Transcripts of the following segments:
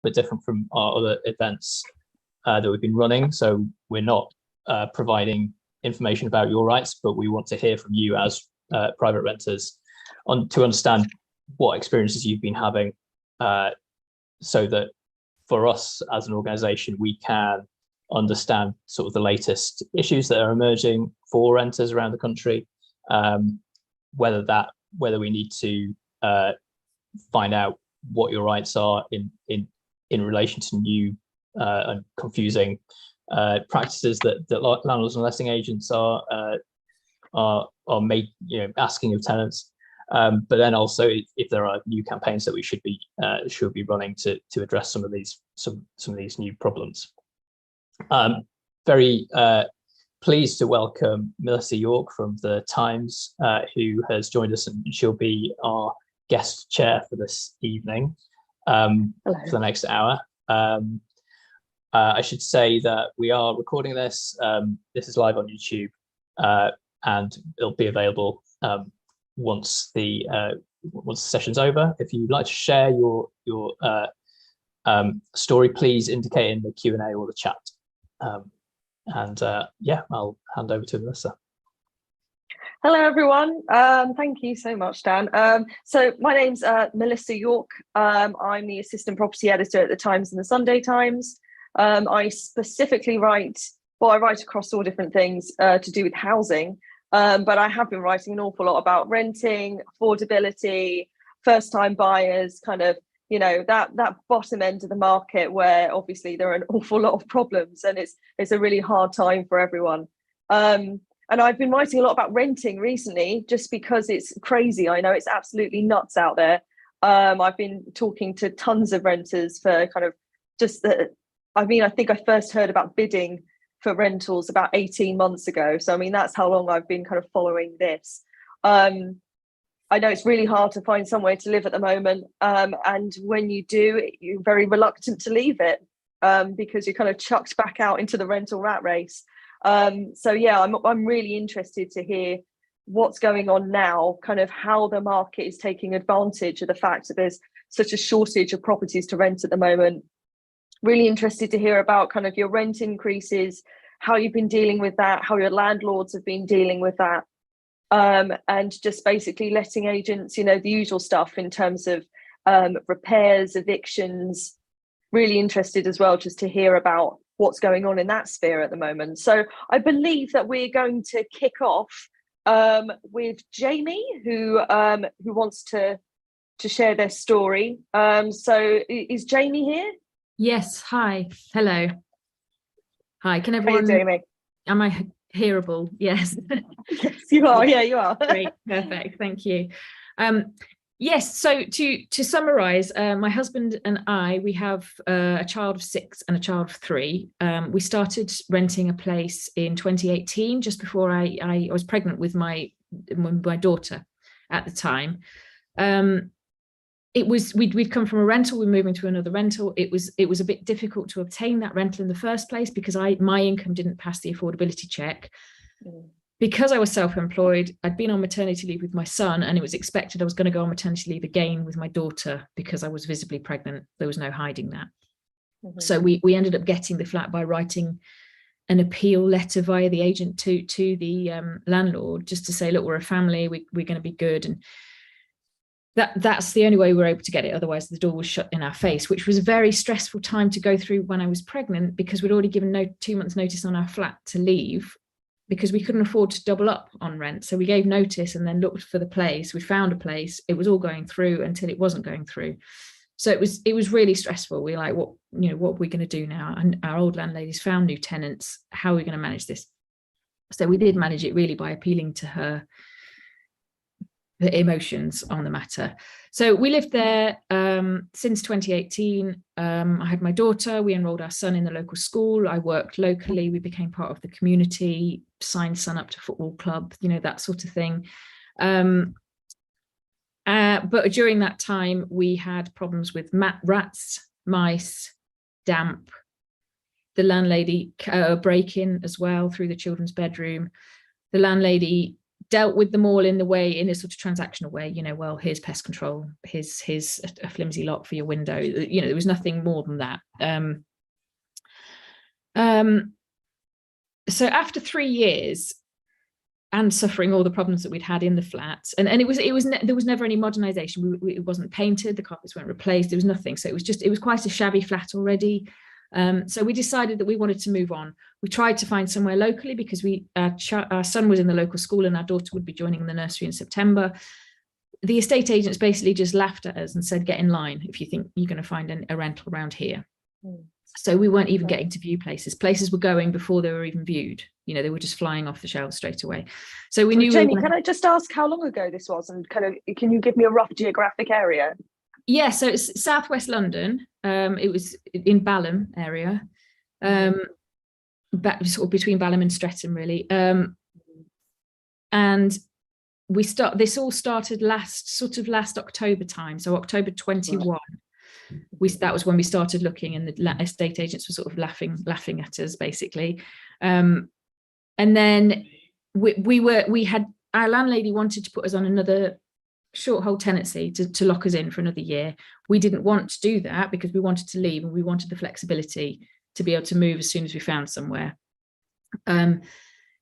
bit different from our other events that we've been running. So we're not providing information about your rights, but we want to hear from you as private renters to understand what experiences you've been having, so that for us as an organisation, we can understand sort of the latest issues that are emerging for renters around the country, whether we need to find out what your rights are in relation to new and confusing practices that landlords and letting agents are asking of tenants. But then also, if there are new campaigns that we should be running to address some of these new problems. Very pleased to welcome Melissa York from the Times, who has joined us, and she'll be our guest chair for this evening, for the next hour. I should say that we are recording this. This is live on YouTube, and it'll be available once the session's over. If you'd like to share your story, please indicate in the Q&A or the chat. Yeah, I'll hand over to Melissa. Hello, everyone. Thank you so much, Dan. So my name's Melissa York. I'm the assistant property editor at the Times and the Sunday Times. I specifically write across all different things to do with housing. But I have been writing an awful lot about renting, affordability, first-time buyers, kind of, that bottom end of the market where obviously there are an awful lot of problems, and it's a really hard time for everyone. And I've been writing a lot about renting recently, just because it's crazy. I know it's absolutely nuts out there. I've been talking to tons of renters for kind of I think I first heard about bidding for rentals about 18 months ago. So, that's how long I've been kind of following this. I know it's really hard to find somewhere to live at the moment. And when you do, you're very reluctant to leave it because you're kind of chucked back out into the rental rat race. So yeah, I'm really interested to hear what's going on now, kind of how the market is taking advantage of the fact that there's such a shortage of properties to rent at the moment. Really interested to hear about kind of your rent increases, how you've been dealing with that, how your landlords have been dealing with that, and just basically letting agents, the usual stuff in terms of repairs, evictions. Really interested as well just to hear about what's going on in that sphere at the moment. So I believe that we're going to kick off with Jamie, who wants to share their story. So is Jamie here? Yes. Hi. Hello. Hi. Can everyone? Hey, Jamie. Am I hearable? Yes. Yes, you are. Yeah, you are. Great. Perfect. Thank you. Yes. So to summarise, my husband and we have a child of 6 and a child of 3. We started renting a place in 2018, just before I was pregnant with my daughter at the time. We'd come from a rental, we're moving to another rental. It was a bit difficult to obtain that rental in the first place because my income didn't pass the affordability check. Because I was self-employed, I'd been on maternity leave with my son, and it was expected I was going to go on maternity leave again with my daughter because I was visibly pregnant. There was no hiding that. So we ended up getting the flat by writing an appeal letter via the agent to the landlord, just to say, look, we're a family, we're going to be good. And that's the only way we were able to get it. Otherwise, the door was shut in our face, which was a very stressful time to go through when I was pregnant, because we'd already given 2 months notice on our flat to leave because we couldn't afford to double up on rent. So we gave notice and then looked for the place. We found a place. It was all going through until it wasn't going through. So it was really stressful. We were like, what are we going to do now? And our old landlady's found new tenants. How are we going to manage this? So we did manage it really by appealing to her the emotions on the matter. So we lived there since 2018. I had my daughter, we enrolled our son in the local school. I worked locally, we became part of the community, signed son up to football club, that sort of thing. But during that time, we had problems with rats, mice, damp, the landlady break-in as well through the children's bedroom. The landlady dealt with them all in a sort of transactional way, you know, well, here's pest control, here's a flimsy lock for your window, you know, there was nothing more than that. So after 3 years and suffering all the problems that we'd had in the flats, and there was never any modernization. It wasn't painted, the carpets weren't replaced, there was nothing. So it was quite a shabby flat already. So we decided that we wanted to move on. We tried to find somewhere locally because our son was in the local school and our daughter would be joining the nursery in September. The estate agents basically just laughed at us and said, get in line if you think you're going to find a rental around here. So we weren't even getting to view places. Places were going before they were even viewed. You know, they were just flying off the shelves straight away. So we knew. Jamie, can I just ask how long ago this was, and kind of, can you give me a rough geographic area? Yeah, so it's southwest London. It was in Balham area, sort of between Balham and Streatham, really. And this all started last October time, so October 21. Right. That was when we started looking, and the estate agents were sort of laughing at us, basically. And then our landlady wanted to put us on another short hold tenancy to lock us in for another year. We didn't want to do that because we wanted to leave and we wanted the flexibility to be able to move as soon as we found somewhere.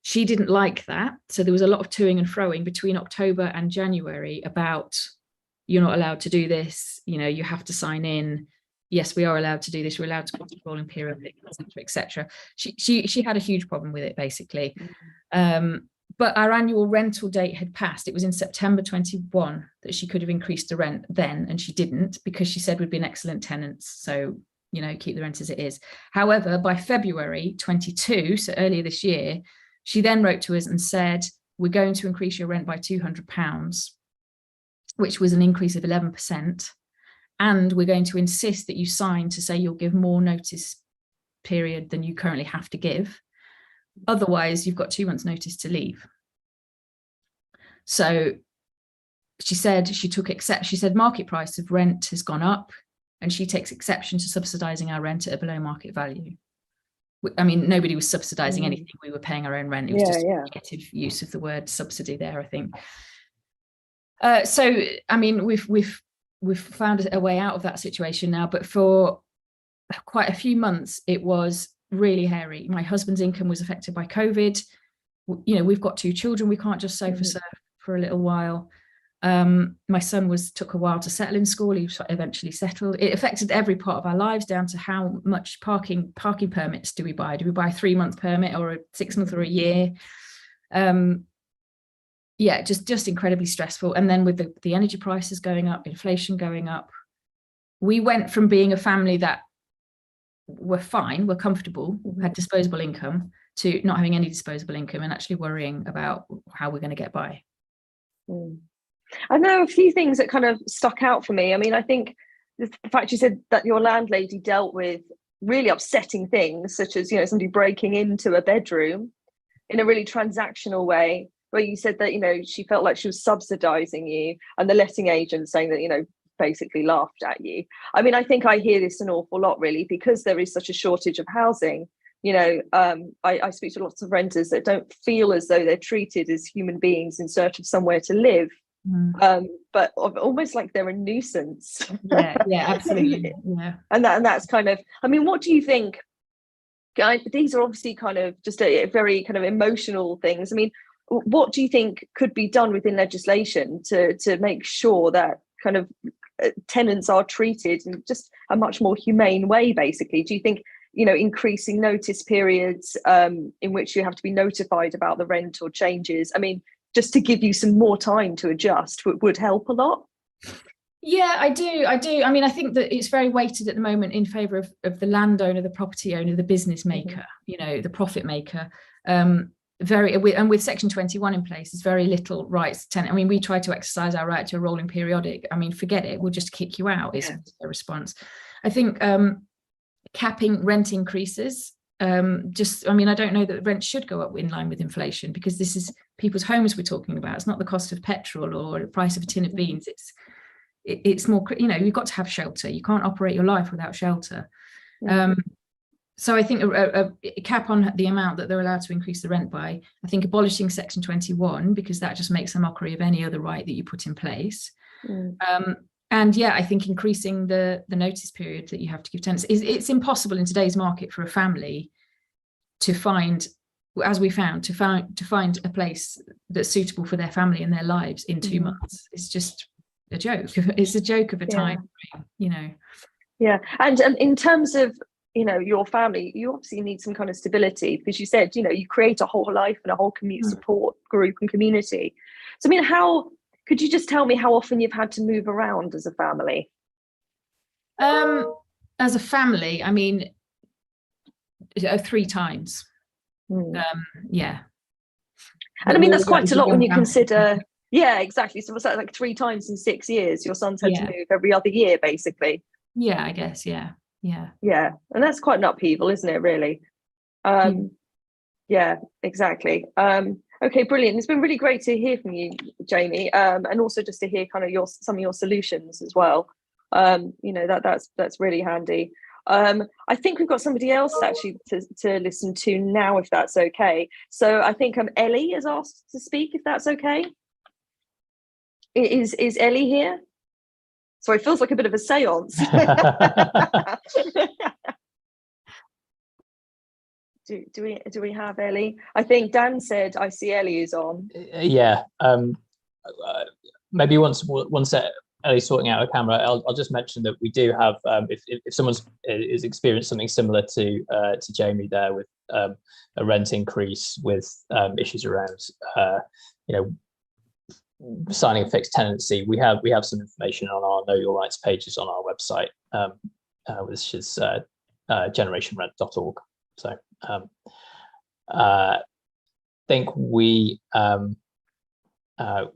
She didn't like that. So there was a lot of toing and froing between October and January about, you're not allowed to do this, you know, you have to sign in. Yes, we are allowed to do this. We're allowed to go to rolling periodic, etc. She had a huge problem with it, basically. But our annual rental date had passed. It was in September 21 that she could have increased the rent then, and she didn't, because she said we'd been excellent tenants. So, you know, keep the rent as it is. However, by February 22, so earlier this year, she then wrote to us and said, we're going to increase your rent by £200, which was an increase of 11. And we're going to insist that you sign to say you'll give more notice period than you currently have to give. Otherwise, you've got 2 months notice to leave. So she said market price of rent has gone up, and she takes exception to subsidising our rent at a below market value. I mean, nobody was subsidising anything. We were paying our own rent. It was just a negative use of the word subsidy there, I think. So, I mean, we've found a way out of that situation now, but for quite a few months, it was really hairy. My husband's income was affected by COVID. You know, we've got 2 children. We can't just sofa surf for a little while. My son took a while to settle in school. He eventually settled. It affected every part of our lives, down to how much parking permits do we buy? Do we buy a 3-month permit or a 6-month or a year? Yeah, just incredibly stressful. And then with the energy prices going up, inflation going up, we went from being a family that were fine, were comfortable, had disposable income, to not having any disposable income and actually worrying about how we're going to get by. I know a few things that kind of stuck out for me. I mean, I think the fact you said that your landlady dealt with really upsetting things, such as, you know, somebody breaking into a bedroom in a really transactional way, where you said that, you know, she felt like she was subsidizing you, and the letting agent saying that, you know, basically laughed at you. I mean, I think I hear this an awful lot, really, because there is such a shortage of housing. You know, I speak to lots of renters that don't feel as though they're treated as human beings in search of somewhere to live, but almost like they're a nuisance. Yeah, absolutely. Yeah. And that's kind of, I mean, what do you think? These are obviously kind of just a very kind of emotional things. I mean, what do you think could be done within legislation to make sure that kind of tenants are treated in just a much more humane way, basically? Do you think, you know, increasing notice periods in which you have to be notified about the rent or changes, I mean, just to give you some more time to adjust would help a lot? Yeah, I do. I mean, I think that it's very weighted at the moment in favour of the landowner, the property owner, the business maker, you know, the profit maker. With Section 21 in place, there's very little rights to tenant. I mean, we try to exercise our right to a rolling periodic. I mean, forget it, we'll just kick you out, is the response. I think capping rent increases, I mean, I don't know that rent should go up in line with inflation, because this is people's homes we're talking about. It's not the cost of petrol or the price of a tin of beans. It's more, you know, you've got to have shelter. You can't operate your life without shelter. So I think a cap on the amount that they're allowed to increase the rent by. I think abolishing Section 21, because that just makes a mockery of any other right that you put in place. And yeah, I think increasing the notice period that you have to give tenants it's impossible in today's market for a family to find, as we found, to find a place that's suitable for their family and their lives in 2 months. It's just a joke. It's a joke of a time, you know. Yeah, and in terms of, you know, your family, you obviously need some kind of stability, because you said, you know, you create a whole life and a whole support group and community. So I mean, how could you just tell me how often you've had to move around as a family? As a family, I mean, 3 times. Yeah. And I mean, that's quite a lot when you consider, yeah, exactly. So what's that, like 3 times in 6 years? Your son's had to move every other year, basically. Yeah, I guess, yeah. Yeah, and that's quite an upheaval, isn't it, really? Yeah, exactly. Okay, brilliant. It's been really great to hear from you, Jamie, and also just to hear kind of some of your solutions as well. You know, that's really handy. I think we've got somebody else actually to listen to now, if that's okay. So I think Ellie has asked to speak, if that's okay. Is Ellie here? Sorry, it feels like a bit of a seance. Do we have Ellie? I think Dan said I see Ellie is on. Yeah. Maybe once Ellie's sorting out her camera, I'll just mention that we do have, if someone is experienced something similar to Jamie there, with a rent increase, with issues around you know, signing a fixed tenancy, we have some information on our Know Your Rights pages on our website, which is generationrent.org. So I think we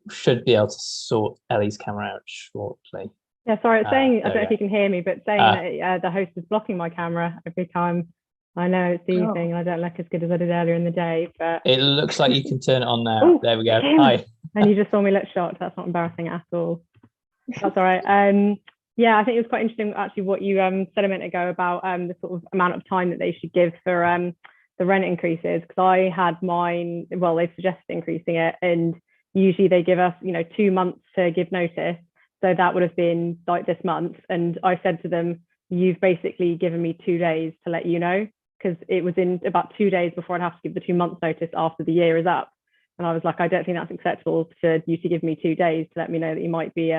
should be able to sort Ellie's camera out shortly. Yeah, sorry, it's saying, I don't know if you can hear me, but saying that the host is blocking my camera every time. I know it's the thing, and I don't look as good as I did earlier in the day, but it looks like you can turn it on now. Ooh, there we go. Hi. And you just saw me look shocked. That's not embarrassing at all. That's all right. Yeah, I think it was quite interesting actually what you said a minute ago about the sort of amount of time that they should give for the rent increases, because I had mine, well, they suggested increasing it, and usually they give us, you know, 2 months to give notice. So that would have been like this month. And I said to them, you've basically given me 2 days to let you know, because it was in about 2 days before I'd have to give the 2 months notice after the year is up. And I was like, I don't think that's acceptable for you to give me 2 days to let me know that you might be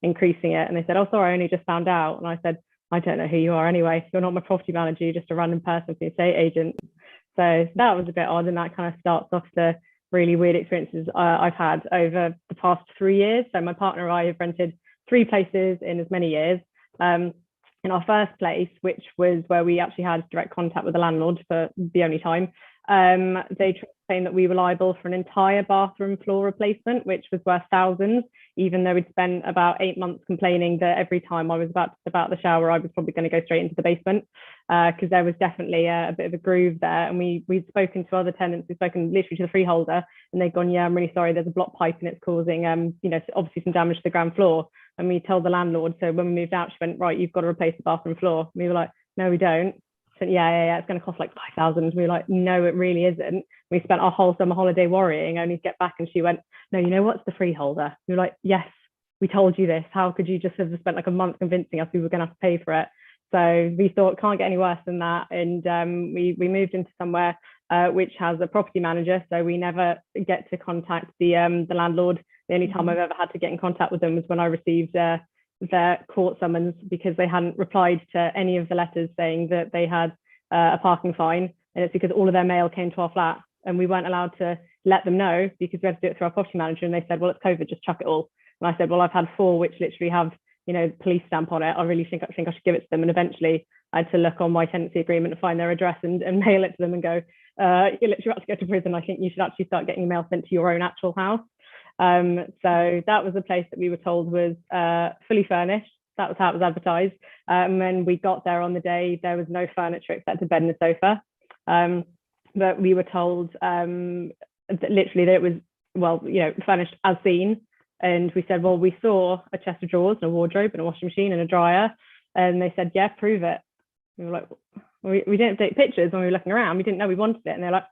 increasing it. And they said, oh, sorry, I only just found out. And I said, I don't know who you are anyway. You're not my property manager, you're just a random person for the estate agent. So that was a bit odd. And that kind of starts off the really weird experiences I've had over the past 3 years. So my partner and I have rented 3 places in as many years. In our first place, which was where we actually had direct contact with the landlord for the only time, they claimed that we were liable for an entire bathroom floor replacement, which was worth thousands, even though we'd spent about 8 months complaining that every time I was about to step out the shower, I was probably going to go straight into the basement, because there was definitely a bit of a groove there. And we'd spoken to other tenants, we'd spoken literally to the freeholder, and they'd gone, yeah, I'm really sorry, there's a block pipe and it's causing, you know, obviously some damage to the ground floor. And we told the landlord, so when we moved out, she went, right, you've got to replace the bathroom floor. And we were like, no, we don't. She said, yeah, it's going to cost like 5,000. We were like, no, it really isn't. We spent our whole summer holiday worrying, only to get back. And she went, no, you know what's the freeholder? We were like, yes, we told you this. How could you just have spent like a month convincing us we were going to have to pay for it? So we thought, can't get any worse than that. And we moved into somewhere which has a property manager. So we never get to contact the landlord. The only time I've ever had to get in contact with them was when I received their court summons, because they hadn't replied to any of the letters saying that they had a parking fine. And it's because all of their mail came to our flat, and we weren't allowed to let them know because we had to do it through our property manager. And they said, well, it's COVID, just chuck it all. And I said, well, I've had 4 which literally have, you know, police stamp on it. I really think I should give it to them. And eventually I had to look on my tenancy agreement and find their address and mail it to them and go, you're literally about to go to prison. I think you should actually start getting mail sent to your own actual house. So that was a place that we were told was fully furnished. That was how it was advertised. When we got there on the day, there was no furniture except a bed and a sofa. But we were told that literally that it was, well, you know, furnished as seen. And we said, well, we saw a chest of drawers and a wardrobe and a washing machine and a dryer. And they said, yeah, prove it. We were like, We didn't take pictures when we were looking around. We didn't know we wanted it. And they're like,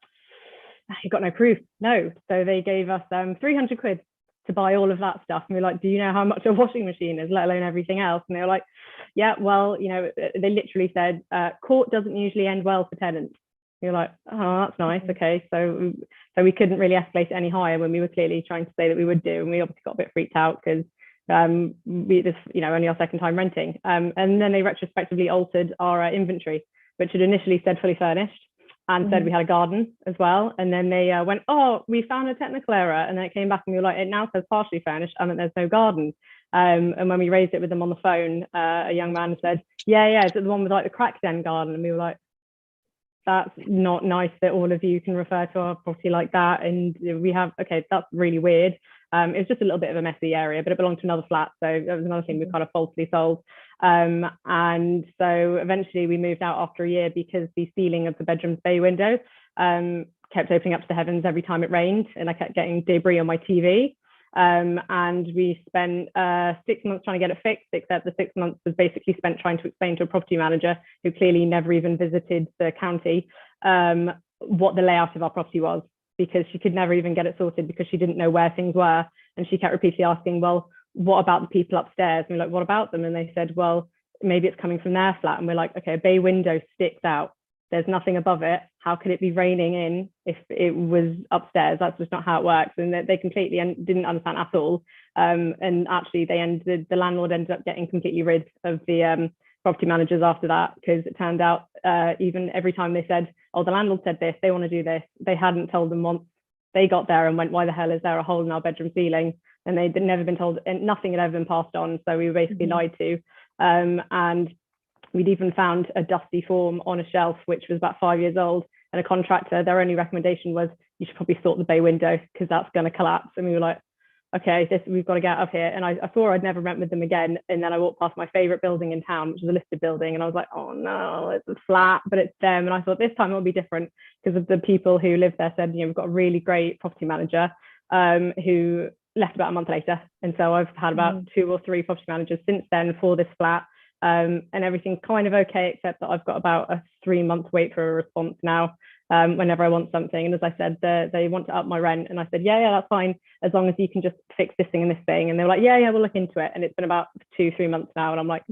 you've got no proof. No. So they gave us 300 quid to buy all of that stuff. And we're like, do you know how much a washing machine is, let alone everything else? And they were like, yeah, well, they literally said, court doesn't usually end well for tenants. You're like, oh, that's nice. Okay. So we couldn't really escalate it any higher when we were clearly trying to say that we would do. And we obviously got a bit freaked out because this, only our second time renting. And then they retrospectively altered our inventory, which had initially said fully furnished and said we had a garden as well. And then they went, oh, we found a technical error. And then it came back and we were like, it now says partially furnished and that there's no garden. And when we raised it with them on the phone, a young man said, yeah, it's the one with like the cracked end garden. And we were like, that's not nice that all of you can refer to our property like that. And we have, okay, that's really weird. It was just a little bit of a messy area, but it belonged to another flat. So that was another thing we kind of falsely sold. And so eventually we moved out after a year because the ceiling of the bedroom's bay window kept opening up to the heavens every time it rained. And I kept getting debris on my TV. And we spent 6 months trying to get it fixed, except the 6 months was basically spent trying to explain to a property manager who clearly never even visited the county what the layout of our property was, because she could never even get it sorted because she didn't know where things were. And she kept repeatedly asking, well, what about the people upstairs? And we're like, what about them? And they said, well, maybe it's coming from their flat. And we're like, okay, a bay window sticks out. There's nothing above it. How could it be raining in if it was upstairs? That's just not how it works. And they completely didn't understand at all. And actually, the landlord ended up getting completely rid of the property managers after that, because it turned out even every time they said, oh, the landlord said this, they want to do this, they hadn't told them once. They got there and went, why the hell is there a hole in our bedroom ceiling? And they'd never been told, and nothing had ever been passed on. So we were basically lied to. And we'd even found a dusty form on a shelf, which was about 5 years old. And a contractor, their only recommendation was, you should probably sort the bay window because that's going to collapse. And we were like, okay, we've got to get out of here. And I swore I'd never rent with them again. And then I walked past my favorite building in town, which is a listed building. And I was like, oh no, it's a flat, but it's them. And I thought this time it'll be different because of the people who live there said, we've got a really great property manager who left about a month later. And so I've had about 2 or 3 property managers since then for this flat. And everything's kind of okay, except that I've got about a 3-month wait for a response now whenever I want something. And as I said, they want to up my rent. And I said, yeah, that's fine, as long as you can just fix this thing and this thing. And they were like, yeah, we'll look into it. And it's been about 2-3 months now. And I'm like,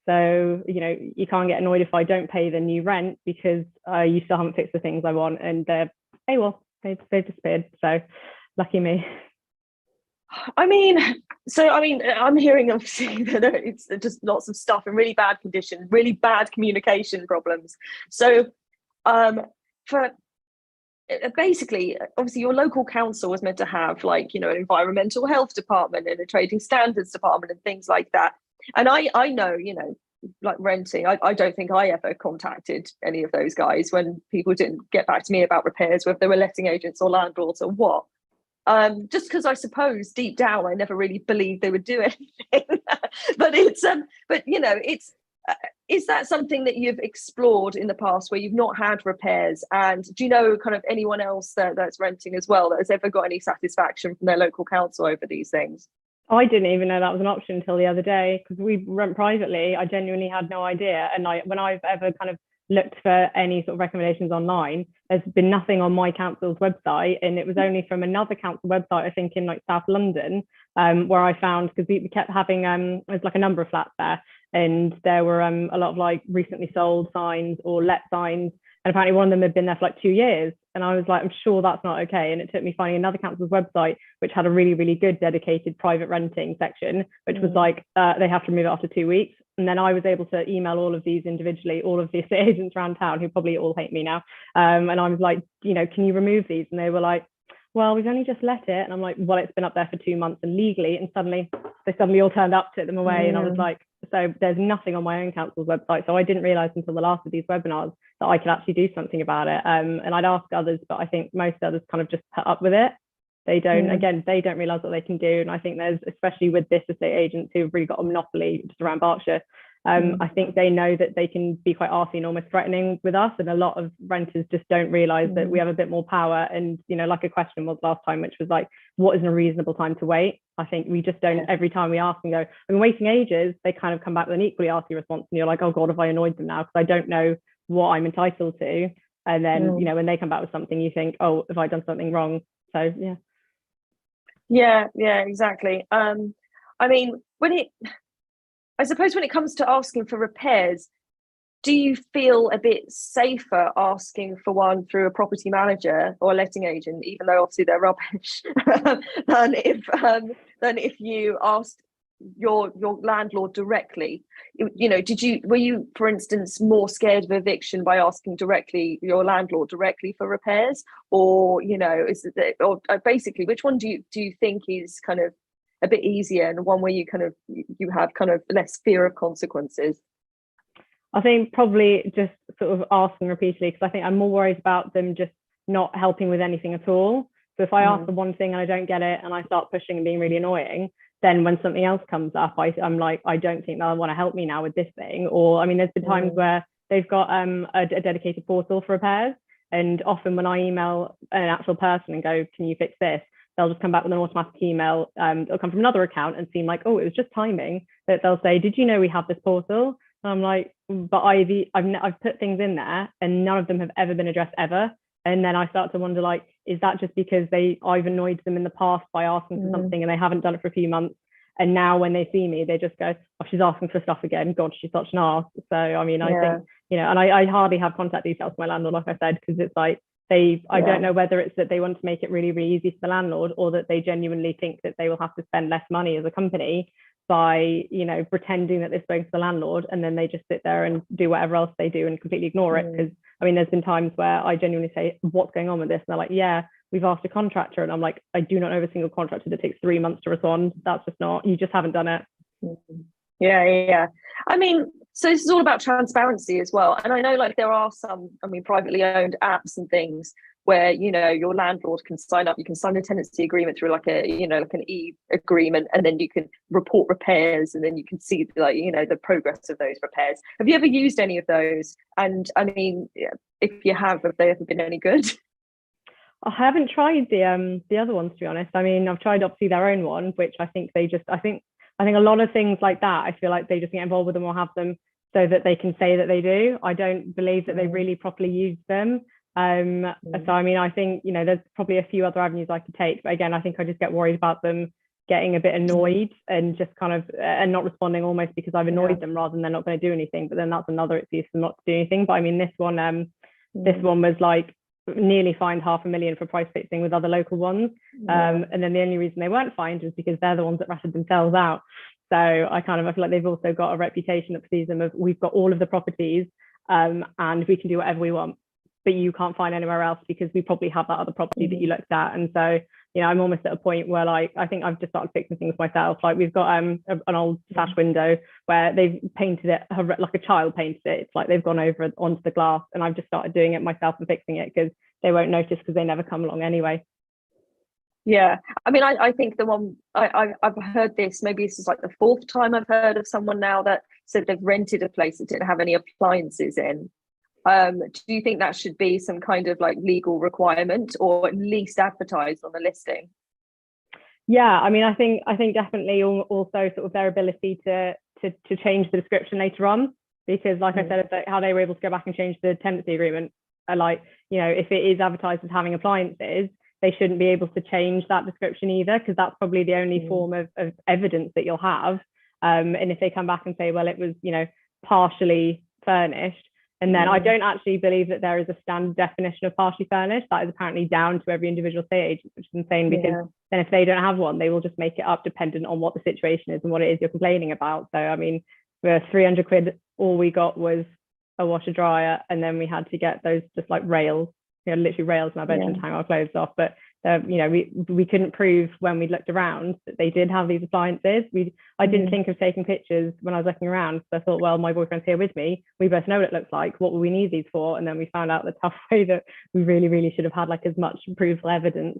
so, you can't get annoyed if I don't pay the new rent because you still haven't fixed the things I want. And they've disappeared. So lucky me. I'm hearing obviously that it's just lots of stuff in really bad condition, really bad communication problems. So for basically, obviously your local council was meant to have an environmental health department and a trading standards department and things like that. And I know, like renting, I don't think I ever contacted any of those guys when people didn't get back to me about repairs, whether they were letting agents or landlords or what. Just because I suppose deep down I never really believed they would do anything. But is that something that you've explored in the past where you've not had repairs? And do you know kind of anyone else that's renting as well that has ever got any satisfaction from their local council over these things? I didn't even know that was an option until the other day, because we rent privately. I genuinely had no idea. And when I've ever kind of looked for any sort of recommendations online, there's been nothing on my council's website. And it was only from another council website, I think in like South London, where I found, because we kept having, there's like a number of flats there, and there were a lot of like recently sold signs or let signs. And apparently one of them had been there for like 2 years. And I was like, I'm sure that's not okay. And it took me finding another council's website, which had a really, really good dedicated private renting section, which was like, they have to remove it after 2 weeks. And then I was able to email all of these individually, all of the estate agents around town, who probably all hate me now. And I was like, can you remove these? And they were like, well, we've only just let it. And I'm like, well, it's been up there for 2 months and legally. And they suddenly all turned up, took them away. And I was like, so there's nothing on my own council's website. So I didn't realize until the last of these webinars that I could actually do something about it. And I'd ask others, but I think most others kind of just put up with it. They don't, again, they don't realize what they can do. And I think there's, especially with this estate agents who've really got a monopoly just around Berkshire, I think they know that they can be quite arsy and almost threatening with us. And a lot of renters just don't realize that we have a bit more power. And, like a question was last time, which was like, what is a reasonable time to wait? I think we just don't, every time we ask and go, I've been waiting ages, they kind of come back with an equally arsy response. And you're like, oh God, have I annoyed them now? Because I don't know what I'm entitled to. And then, you know, when they come back with something, you think, oh, have I done something wrong? So, yeah. Yeah, exactly. I mean, I suppose when it comes to asking for repairs, do you feel a bit safer asking for one through a property manager or a letting agent, even though obviously they're rubbish, than if you asked your landlord directly? You know, were you, for instance, more scared of eviction by asking your landlord directly for repairs, or, you know, basically, which one do you think is kind of a bit easier, and one where you have kind of less fear of consequences? I think probably just sort of asking repeatedly, because I think I'm more worried about them just not helping with anything at all. So if I ask for one thing and I don't get it, and I start pushing and being really annoying, then when something else comes up, I'm like, I don't think they'll want to help me now with this thing. Or, I mean, there's been times where they've got a dedicated portal for repairs, and often when I email an actual person and go, can you fix this, they'll just come back with an automatic email. It'll come from another account and seem like, oh, it was just timing. That they'll say, did you know we have this portal? And I'm like, but I've put things in there and none of them have ever been addressed ever. And then I start to wonder, like, is that just because I've annoyed them in the past by asking for something and they haven't done it for a few months? And now when they see me, they just go, oh, she's asking for stuff again. God, she's such an arse. So, I mean, I think, you know, and I hardly have contact details for my landlord, like I said, because it's like, I don't know whether it's that they want to make it really, really easy for the landlord, or that they genuinely think that they will have to spend less money as a company by, you know, pretending that they've spoken to the landlord, and then they just sit there and do whatever else they do and completely ignore it. Because, I mean, there's been times where I genuinely say, what's going on with this? And they're like, yeah, we've asked a contractor. And I'm like, I do not know of a single contractor that takes 3 months to respond. That's just not, you just haven't done it. Yeah. I mean, so this is all about transparency as well. And I know, like, there are some, I mean, privately owned apps and things where, you know, your landlord can sign up, you can sign a tenancy agreement through like a, you know, like an e-agreement, and then you can report repairs, and then you can see, like, you know, the progress of those repairs. Have you ever used any of those? And I mean, if you have they ever been any good? I haven't tried the other ones, to be honest. I mean, I've tried obviously their own one, which I think I think a lot of things like that, I feel like they just get involved with them or have them so that they can say that they do. I don't believe that they really properly use them. So, I mean, I think, you know, there's probably a few other avenues I could take. But again, I think I just get worried about them getting a bit annoyed and just kind of and not responding, almost because I've annoyed them, rather than they're not going to do anything. But then that's another excuse for not to do anything. But I mean, this one was like nearly fined $500,000 for price fixing with other local ones. And then the only reason they weren't fined was because they're the ones that ratted themselves out. So I feel like they've also got a reputation that precedes them of, we've got all of the properties and we can do whatever we want, but you can't find anywhere else because we probably have that other property that you looked at. And so, you know, I'm almost at a point where, like, I think I've just started fixing things myself. Like, we've got an old sash window where they've painted it like a child painted it. It's like they've gone over onto the glass, and I've just started doing it myself and fixing it because they won't notice, because they never come along anyway. Yeah, I mean, I think the one I've heard this, maybe this is like the fourth time I've heard of someone now that said they've rented a place that didn't have any appliances in. Do you think that should be some kind of like legal requirement, or at least advertised on the listing? Yeah, I mean, I think definitely also sort of their ability to change the description later on, because like I said, how they were able to go back and change the tenancy agreement. Like, you know, if it is advertised as having appliances, they shouldn't be able to change that description either, because that's probably the only form of evidence that you'll have. And if they come back and say, well, it was, you know, partially furnished, and then I don't actually believe that there is a standard definition of partially furnished. That is apparently down to every individual estate agent, which is insane, because then if they don't have one, they will just make it up dependent on what the situation is and what it is you're complaining about. So, I mean, for 300 quid, all we got was a washer dryer, and then we had to get those just like rails, you know, literally rails in our bedroom to hang our clothes off. But you know, we couldn't prove when we looked around that they did have these appliances. I didn't think of taking pictures when I was looking around, so I thought, well, my boyfriend's here with me, we both know what it looks like, what will we need these for? And then we found out the tough way that we really, really should have had like as much provable evidence.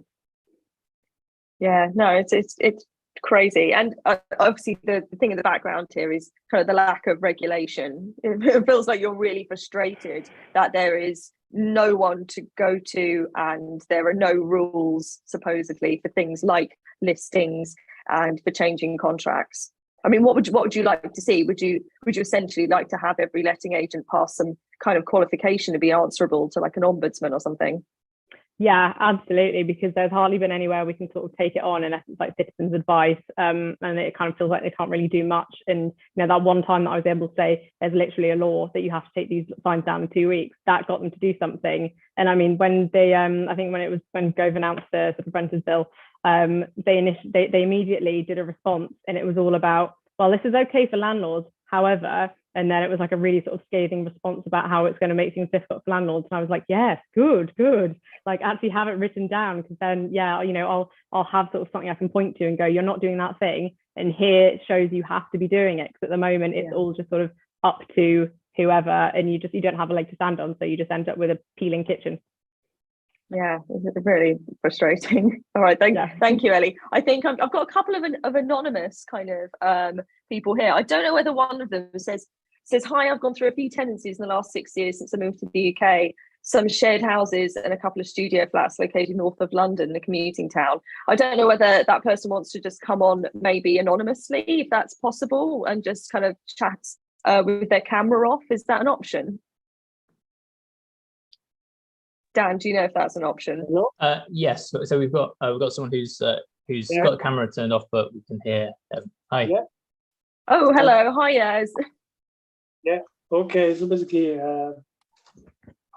Yeah, no, it's crazy. And obviously the thing in the background here is kind of the lack of regulation. It feels like you're really frustrated that there is no one to go to, and there are no rules supposedly for things like listings and for changing contracts. I mean, what would you like to see? Would you essentially like to have every letting agent pass some kind of qualification to be answerable to like an ombudsman or something? Yeah, absolutely, because there's hardly been anywhere we can sort of take it on unless it's like citizens advice, and it kind of feels like they can't really do much. And that one time that I was able to say there's literally a law that you have to take these signs down in 2 weeks, that got them to do something. And I mean, when they I think when Gove announced the sort of renters bill, they immediately did a response, and it was all about, well, this is okay for landlords, however. And then it was like a really sort of scathing response about how it's going to make things difficult for landlords. And I was like, yes, good. Like, actually have it written down, because then, yeah, I'll have sort of something I can point to and go, you're not doing that thing. And here it shows you have to be doing it. Because at the moment, it's all just sort of up to whoever, and you don't have a leg to stand on. So you just end up with a peeling kitchen. Yeah, it's really frustrating. All right, thank you, Ellie. I think I've got a couple of anonymous kind of people here. I don't know whether one of them says, hi, I've gone through a few tenancies in the last 6 years since I moved to the UK, some shared houses and a couple of studio flats located north of London, a commuting town. I don't know whether that person wants to just come on maybe anonymously, if that's possible, and just kind of chat with their camera off. Is that an option? Dan, do you know if that's an option? Yes. So we've got someone who's got the camera turned off, but we can hear them. Hi. Yeah. Oh, hello. Hi, yes. Yeah. Okay. So basically,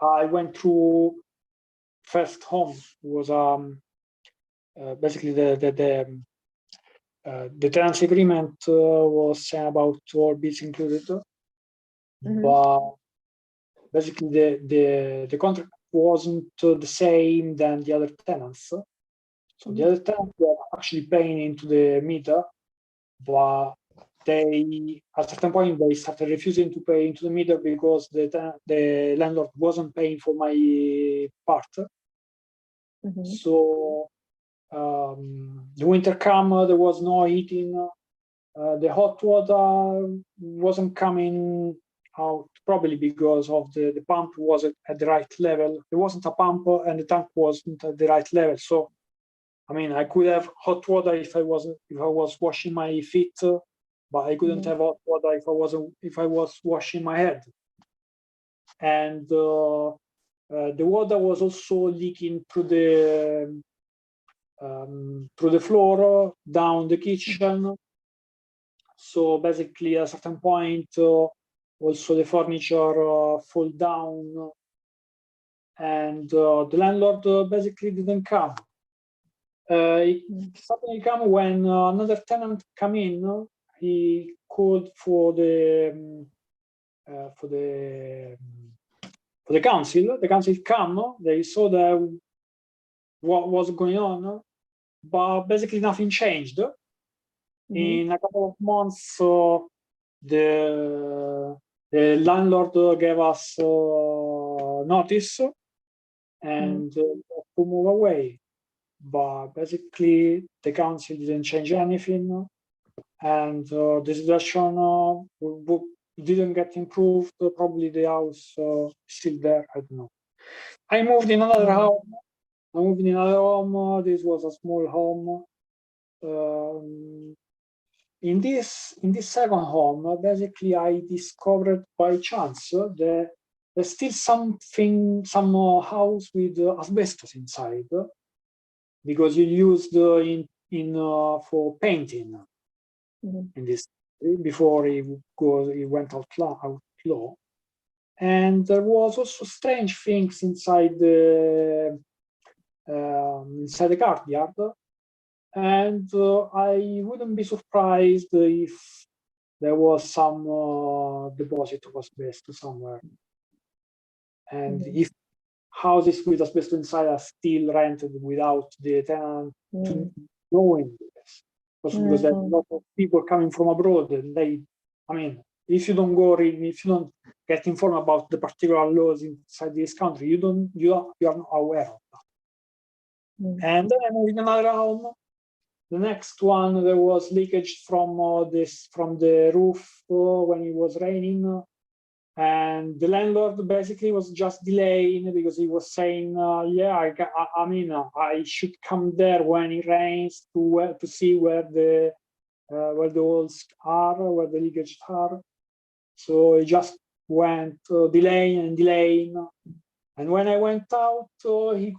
I went through first home. It was basically the tenancy agreement was saying about all bills included, but basically the contract wasn't the same than the other tenants. So the other tenants were actually paying into the meter, but they, at a certain point, they started refusing to pay into the meter because the landlord wasn't paying for my part. So the winter came, there was no heating. The hot water wasn't coming out, probably because of the pump wasn't at the right level. There wasn't a pump and the tank wasn't at the right level. So, I mean, I could have hot water if I was washing my feet, but I couldn't have hot water if I was washing my head. And the water was also leaking through the floor down the kitchen. So basically, at a certain point, also the furniture fall down, and the landlord basically didn't come. It suddenly came when another tenant came in. He called for the council. The council came. They saw what was going on, but basically nothing changed. In a couple of months, the landlord gave us notice and to move away. But basically, the council didn't change anything, and the situation didn't get improved. Probably the house is still there. I don't know. I moved in another home. This was a small home. In this second home, basically, I discovered by chance that there's still some house with asbestos inside, because you used for painting in this before it went out law. And there was also strange things inside the courtyard. And I wouldn't be surprised if there was some deposit of asbestos somewhere. And if houses with asbestos inside are still rented without the tenant knowing this. Because there's a lot of people coming from abroad, and if you don't get informed about the particular laws inside this country, you are not aware of that. And then I moved in another home. The next one, there was leakage from the roof when it was raining, and the landlord basically was just delaying because he was saying, I should come there when it rains to see where the where the holes are, where the leakages are. So it just went delaying and delaying. And when I went out, he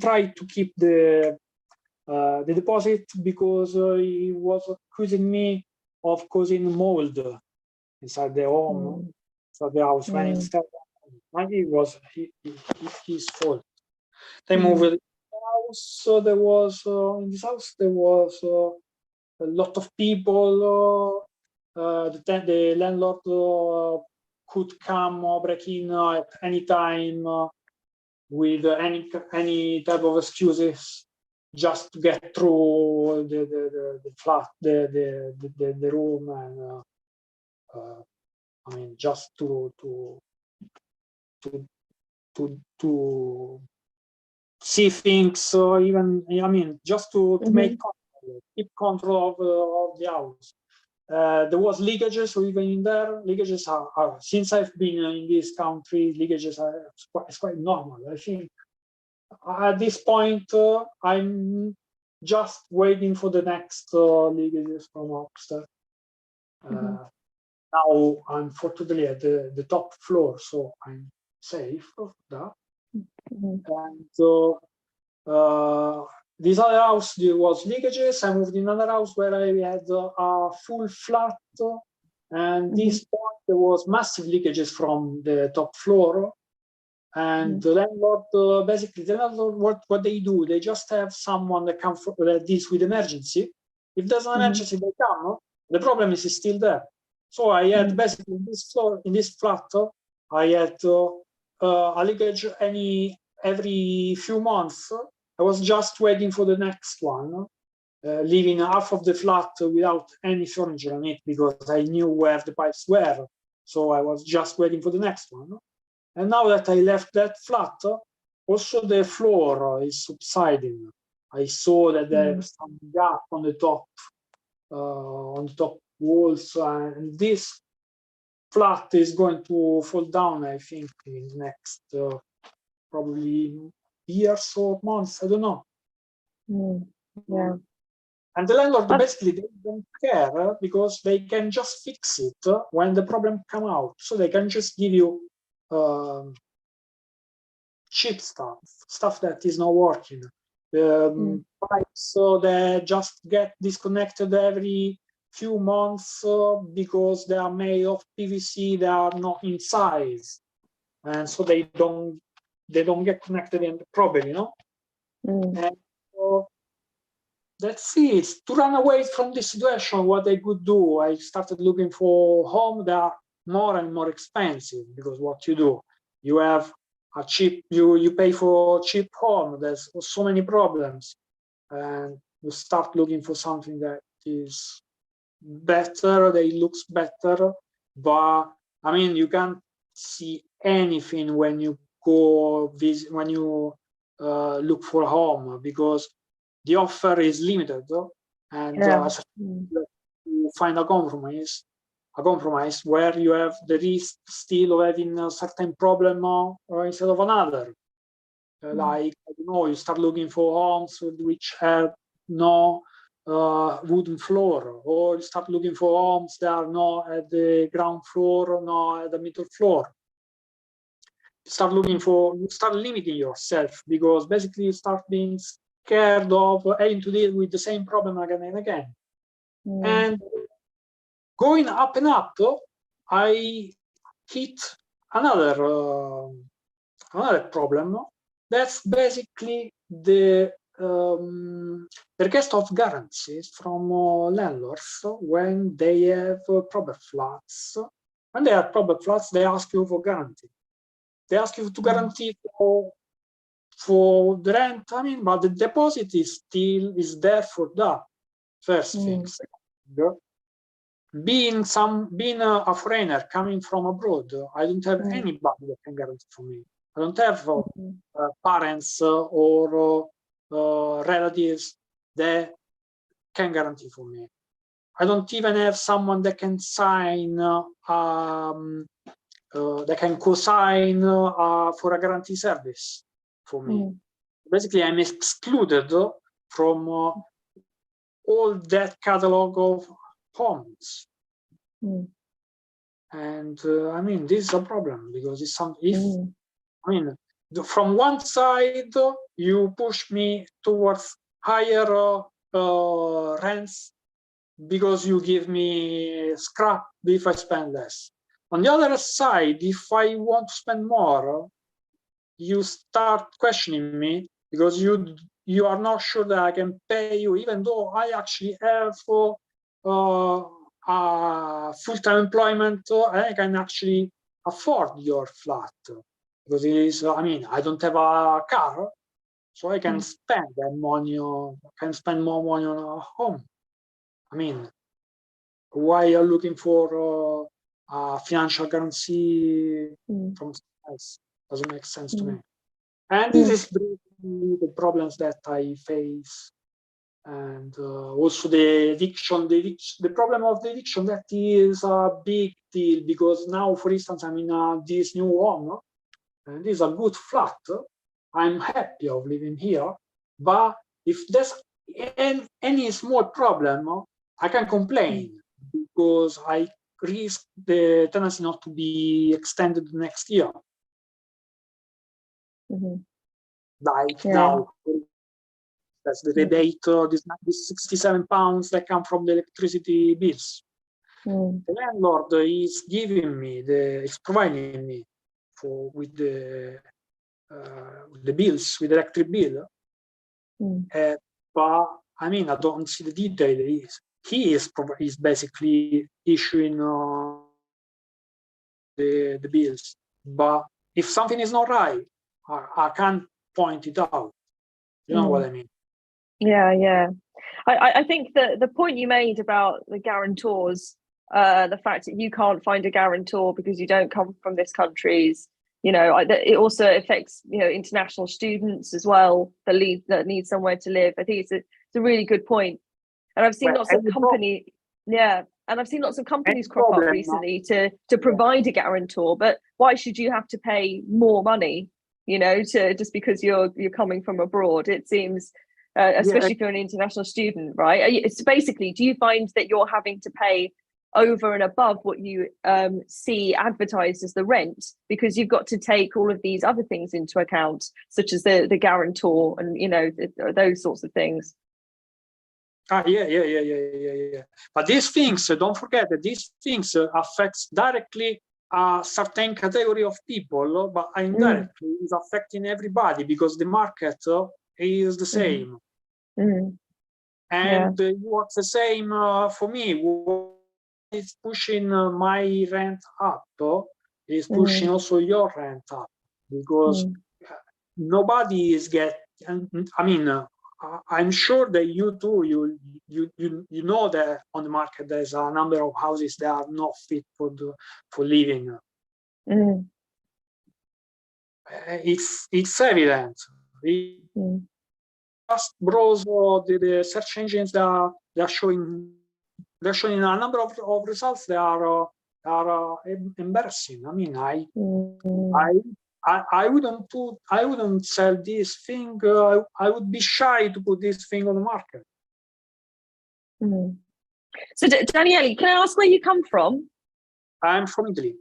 tried to keep the deposit because he was accusing me of causing mold inside the home, inside the house. When instead, maybe it was his fault. They moved the house. So there was in this house there was a lot of people. The landlord could come or break in at any time with any type of excuses, just to get through the flat, the room, and I mean, just to see things, even, I mean, just to make control, keep control of the house. There was leakages even in there. Leakages are since I've been in this country, leakages are quite normal. I think at this point, I'm just waiting for the next leakages from upstairs. Now, unfortunately, at the top floor, so I'm safe of that. And this other house, there was leakages. I moved in another house where I had a full flat, and this point there was massive leakages from the top floor. And the landlord, basically, the landlord, what they do, they just have someone that comes that deals with emergency. If there's an emergency, they come. The problem is still there. So I had basically in this flat, I had a leakage every few months. I was just waiting for the next one, leaving half of the flat without any furniture on it because I knew where the pipes were. So I was just waiting for the next one. And now that I left that flat, also the floor is subsiding. I saw that there's some gap on the top walls, and this flat is going to fall down, I think, in the next probably years or months, I don't know. Yeah. And the landlord basically they don't care because they can just fix it when the problem come out. So they can just give you cheap stuff that is not working. Pipes, so they just get disconnected every few months because they are made of PVC. They are not in size, and so they don't get connected in the problem, you know. And so that's it. To run away from this situation, what I could do, I started looking for home that are more and more expensive, because what you do, you have a cheap, you pay for a cheap home. There's so many problems, and you start looking for something that is better, that looks better. But I mean, you can't see anything when you go visit, when you look for a home, because the offer is limited, and you find a compromise where you have the risk still of having a certain problem instead of another. Like, I don't know, you start looking for homes which have no wooden floor, or you start looking for homes that are not at the ground floor, not at the middle floor. You start limiting yourself, because basically you start being scared of having to deal with the same problem again and again. And going up and up, I hit another problem. That's basically the request of guarantees from landlords when they have problem flats. When they have problem flats, they ask you for guarantee. They ask you to guarantee for the rent. I mean, but the deposit is there for that. First thing. Second, being a foreigner coming from abroad, I don't have anybody that can guarantee for me. I don't have parents or relatives that can guarantee for me. I don't even have someone that can sign, that can co-sign for a guarantee service for me. Basically, I'm excluded from all that catalog of homes. And I mean, this is a problem because it's some if I mean, from one side you push me towards higher rents because you give me scrap if I spend less. On the other side, if I want to spend more, you start questioning me because you are not sure that I can pay you, even though I actually have full-time employment and I can actually afford your flat. Because it is, I mean, I don't have a car, so I can spend that money on, more money on a home. I mean, why are you looking for a financial guarantee from someone else? Doesn't make sense to me. And this is really the problems that I face. And also the eviction, the problem of the eviction, that is a big deal because now, for instance, I'm in this new home, and this is a good flat. I'm happy of living here, but if there's any small problem, I can complain because I risk the tenancy not to be extended next year. Like now, that's the rebate, this 67 pounds that come from the electricity bills. The landlord is giving me, is providing me with the bills, with the electric bill. But I mean, I don't see the detail. He is basically issuing the bills. But if something is not right, I can't point it out. You know what I mean? Yeah. I think that the point you made about the guarantors, the fact that you can't find a guarantor because you don't come from this country's, it also affects, international students as well that need somewhere to live. I think it's a really good point. And I've seen lots of companies, crop up recently to provide a guarantor. But why should you have to pay more money, to just because you're coming from abroad? It seems, especially for an international student, right? It's basically, do you find that you're having to pay over and above what you see advertised as the rent because you've got to take all of these other things into account, such as the guarantor and those sorts of things? Yeah. But these things, don't forget that these things affects directly a certain category of people, but indirectly is affecting everybody because the market is the same. And it works the same for me. It's pushing my rent up, is pushing also your rent up because nobody is I mean, I'm sure that you too, you know that on the market there's a number of houses that are not fit for living. It's evident. Just browse the search engines they're showing a number of results that are embarrassing. I mean, I wouldn't sell this thing. I would be shy to put this thing on the market. So Daniele, can I ask where you come from? I'm from Italy.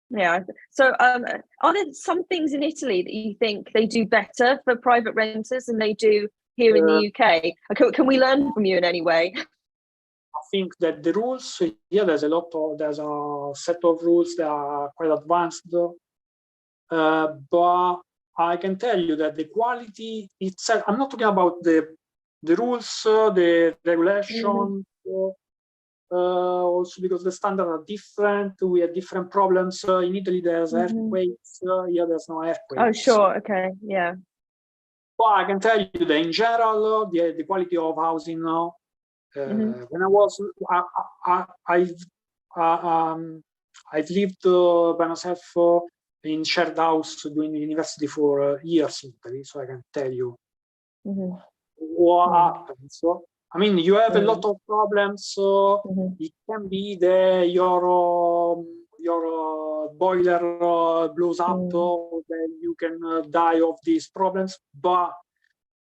Yeah. So are there some things in Italy that you think they do better for private renters than they do here in the UK? Can we learn from you in any way? I think that the rules, there's a set of rules that are quite advanced, but I can tell you that the quality itself, I'm not talking about the rules, the regulation, also because the standards are different. We have different problems. In Italy, there's earthquakes. Here, there's no earthquakes. Oh, sure. Okay. Yeah. But I can tell you that in general, the quality of housing now, when I was, I've lived by myself in shared house doing university for years in Italy, so I can tell you what happens. So, I mean, you have a lot of problems. It can be that your boiler blows up, then you can die of these problems. But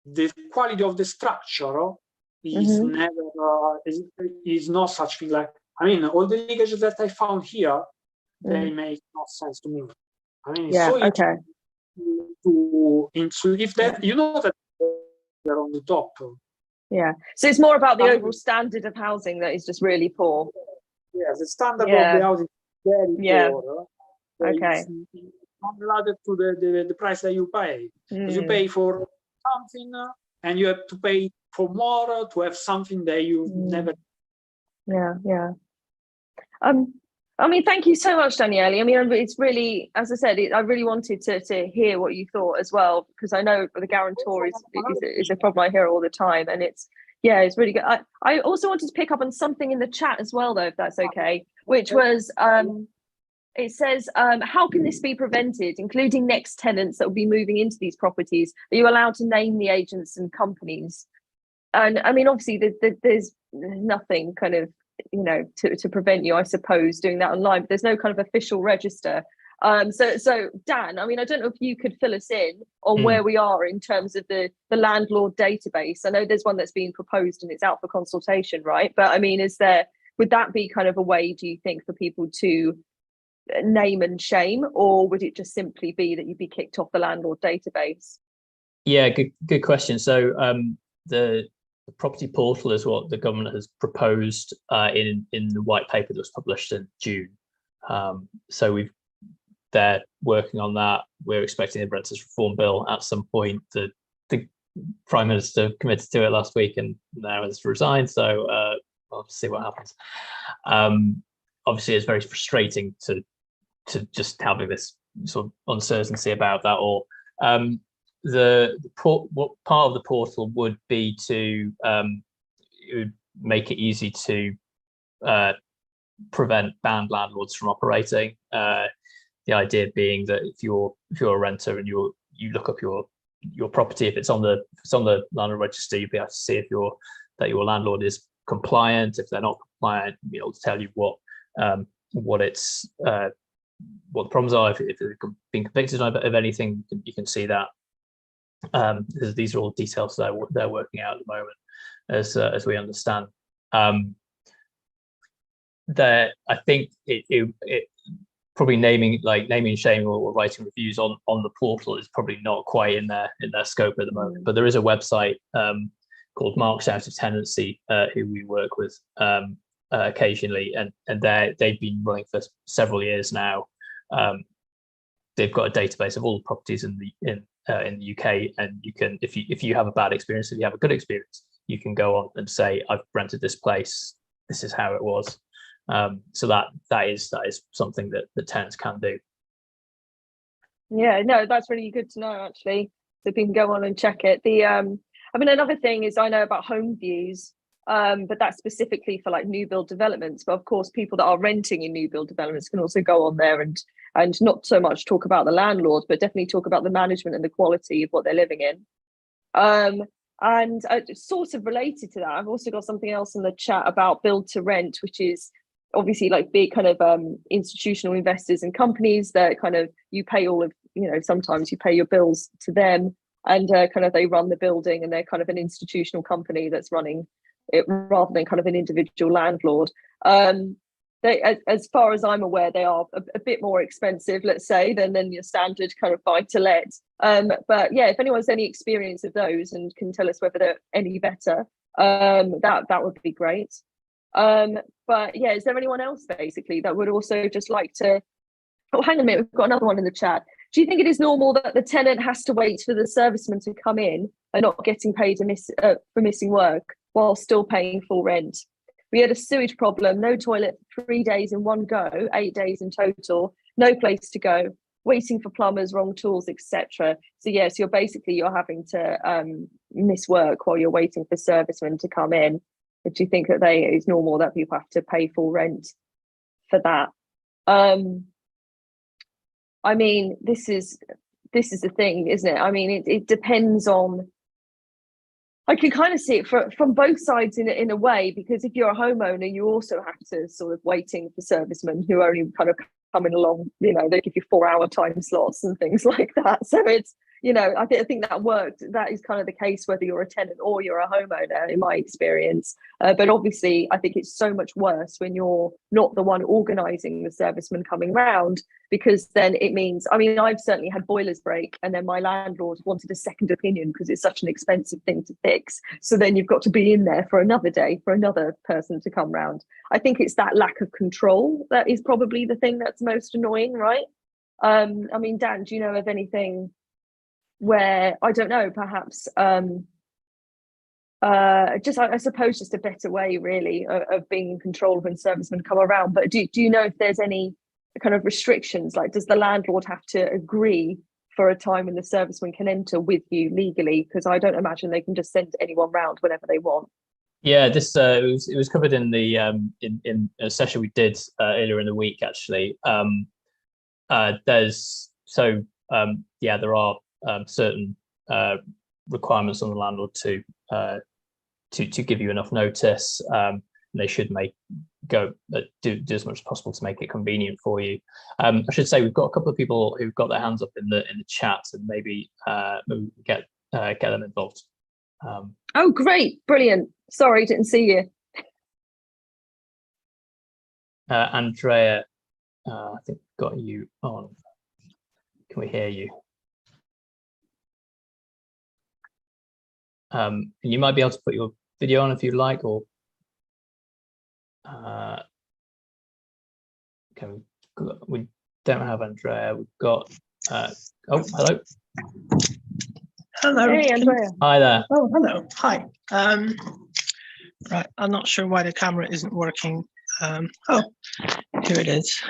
the quality of the structure is never is not such thing. Like, I mean, all the linkages that I found here, they make no sense to me. I mean, it's so easy to if that you know that they're on the top. Yeah, so it's more about the overall standard of housing that is just really poor. Yeah, the standard of the housing is very poor. Okay. It's not related to the price that you pay. Because you pay for something and you have to pay for more to have something that you never. Yeah. I mean, thank you so much, Daniele. I mean, it's really, as I said, I really wanted to hear what you thought as well, because I know the guarantor is a problem I hear all the time, and it's really good. I also wanted to pick up on something in the chat as well, though, if that's okay, which was it says, how can this be prevented, including next tenants that will be moving into these properties? Are you allowed to name the agents and companies? And I mean, obviously, there's nothing kind of, to prevent you, I suppose, doing that online, but there's no kind of official register. So Dan, I mean, I don't know if you could fill us in on where we are in terms of the landlord database. I know there's one that's being proposed and it's out for consultation, right? But I mean, would that be kind of a way, do you think, for people to name and shame, or would it just simply be that you'd be kicked off the landlord database? Yeah, good question. So the property portal is what the government has proposed in the white paper that was published in June. So they're working on that. We're expecting the Renters Reform Bill at some point. The Prime Minister committed to it last week and now has resigned. So we'll see what happens. Obviously, it's very frustrating to just having this sort of uncertainty about that all. What part of the portal would be to it would make it easy to prevent banned landlords from operating. The idea being that if you're a renter and you look up your property, if it's on the landlord register, you'll be able to see if your landlord is compliant. If they're not compliant, you'll be able to tell you what the problems are. If they've been convicted of anything, you can see that. These are all details that they're working out at the moment, as we understand. I think it probably naming and shaming or writing reviews on the portal is probably not quite in their scope at the moment. But there is a website called Marks Out of Tenancy, who we work with occasionally, and they've been running for several years now. They've got a database of all the properties in the UK, and you can, if you have a bad experience, if you have a good experience, you can go on and say, I've rented this place, this is how it was. So that is something that the tenants can do. Yeah, no, that's really good to know, actually, so people can go on and check it. I mean, another thing is, I know about home views, but that's specifically for like new build developments. But of course, people that are renting in new build developments can also go on there and not so much talk about the landlord, but definitely talk about the management and the quality of what they're living in. And sort of related to that, I've also got something else in the chat about build to rent, which is obviously like big kind of institutional investors and companies that kind of, you pay all of, sometimes you pay your bills to them, and kind of they run the building, and they're kind of an institutional company that's running it rather than kind of an individual landlord. As far as I'm aware, they are a bit more expensive, let's say, than your standard kind of buy to let. But yeah, if anyone's any experience of those and can tell us whether they're any better, that would be great. But yeah, is there anyone else basically that would also just like to? Oh, hang on a minute, we've got another one in the chat. Do you think it is normal that the tenant has to wait for the serviceman to come in and not getting paid for missing work while still paying full rent? We had a sewage problem, no toilet, 3 days in one go, 8 days in total, no place to go, waiting for plumbers, wrong tools, etc. So yes, you're having to miss work while you're waiting for servicemen to come in. But do you think that it's normal that people have to pay full rent for that? I mean, this is the thing, isn't it? I mean, it depends on. I can kind of see it from both sides in a way, because if you're a homeowner, you also have to sort of waiting for servicemen who are only kind of coming along, they give you 4-hour time slots and things like that. So I think that worked. That is kind of the case whether you're a tenant or you're a homeowner, in my experience. But obviously, I think it's so much worse when you're not the one organising the serviceman coming round, because then it means, I mean, I've certainly had boilers break, and then my landlord wanted a second opinion because it's such an expensive thing to fix. So then you've got to be in there for another day for another person to come round. I think it's that lack of control that is probably the thing that's most annoying, right? I mean, Dan, do you know of anything where, I don't know, perhaps just, I suppose, just a better way really of being in control when servicemen come around? But do you know if there's any kind of restrictions? Like, does the landlord have to agree for a time when the serviceman can enter with you legally? Because I don't imagine they can just send anyone round whenever they want. Yeah, this it was covered in the in a session we did earlier in the week, actually. There are certain requirements on the landlord to give you enough notice. They should do as much as possible to make it convenient for you. I should say we've got a couple of people who've got their hands up in the chat, and maybe get them involved. Oh, great, brilliant! Sorry, didn't see you. Andrea, I think got you on. Can we hear you? You might be able to put your video on if you like, or we don't have Andrea. We've got oh, hello. Hello. Hey, Andrea. Hi there. Oh, hello. Hi. Right. I'm not sure why the camera isn't working. Oh, here it is.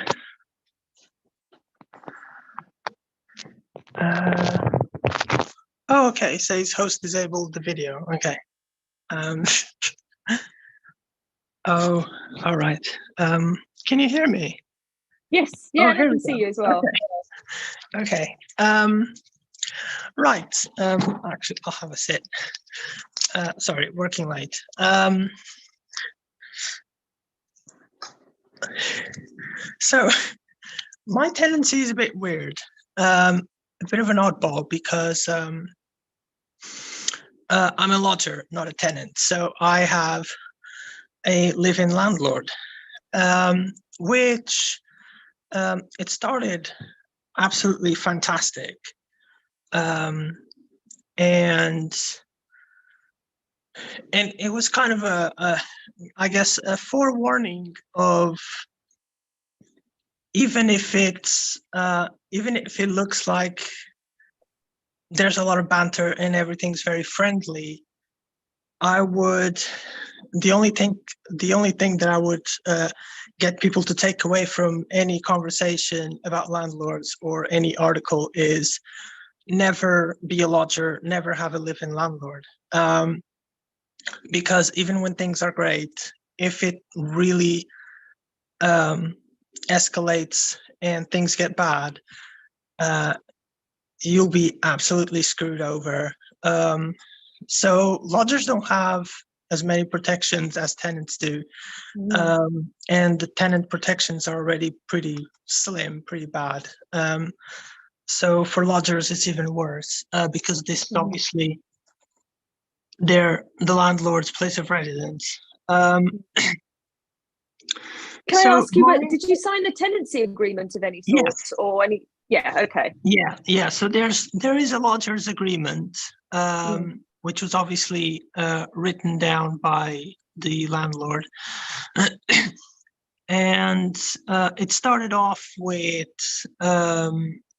Oh, okay. It says host disabled the video. Okay. Oh, all right. Can you hear me? Yes. Yeah, Oh, I can see you as well. Okay. Right. Actually, I'll have a sit. Sorry, working late. So my tenancy is a bit weird. A bit of an oddball because I'm a lodger, not a tenant. So I have a live-in landlord, which it started absolutely fantastic. And it was kind of I guess a forewarning of, even if it looks like there's a lot of banter and everything's very friendly, the only thing that I would get people to take away from any conversation about landlords or any article is never be a lodger, never have a live-in landlord. Because even when things are great, if it really escalates and things get bad, you'll be absolutely screwed over. So lodgers don't have as many protections as tenants do. And the tenant protections are already pretty slim, pretty bad. So for lodgers, it's even worse because this is obviously the landlord's place of residence. Can I ask you, did you sign a tenancy agreement of any sort? Yes. Or any? Yeah, okay. Yeah. So there is a lodger's agreement, which was obviously written down by the landlord. And it started off with,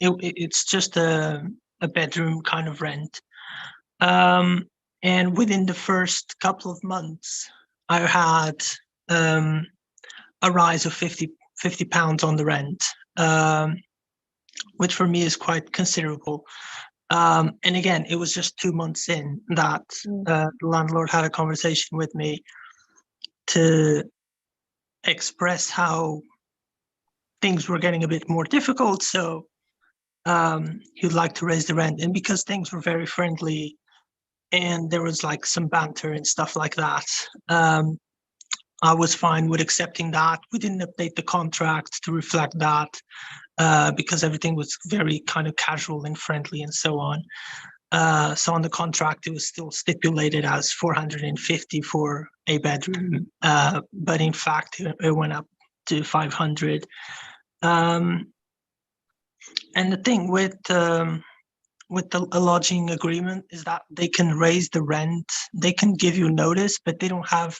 it's just a bedroom kind of rent. And within the first couple of months, I had a rise of £50 on the rent, which for me is quite considerable. And again, it was just 2 months in that the landlord had a conversation with me to express how things were getting a bit more difficult. So he'd like to raise the rent. And because things were very friendly and there was like some banter and stuff like that, I was fine with accepting that. We didn't update the contract to reflect that. because everything was very kind of casual and friendly and so on. So on the contract, it was still stipulated as 450 for a bedroom, but in fact, it went up to 500. And the thing with a lodging agreement is that they can raise the rent, they can give you notice, but they don't have,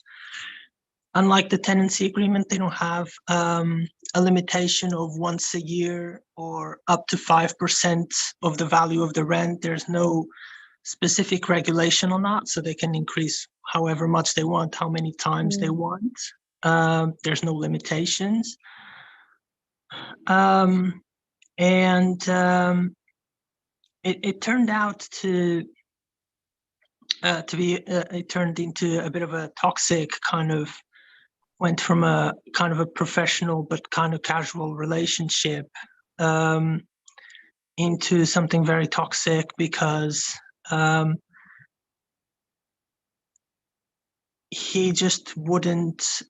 unlike the tenancy agreement, they don't have a limitation of once a year or up to 5% of the value of the rent. There's no specific regulation on that, so they can increase however much they want, how many times they want. There's no limitations. It turned out to be, it turned into a bit of a toxic kind of, went from a kind of a professional but kind of casual relationship into something very toxic, because he just wouldn't